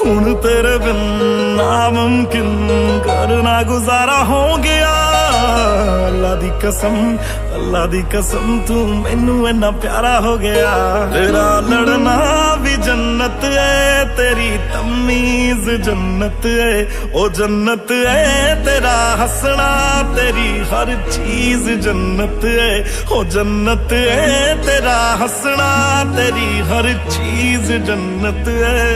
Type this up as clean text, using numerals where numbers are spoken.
हुण तेरे बिन नामुमकिन करना गुजारा हो गया। अल्लाह दी कसम तू मैनू इन्ना प्यारा हो गया। तेरा लड़ना भी जन्नत है, तेरी तमीज जन्नत है, ओ जन्नत है। तेरा हंसना, तेरी हर चीज जन्नत है, ओ जन्नत है। तेरा हंसना, तेरी हर चीज जन्नत है।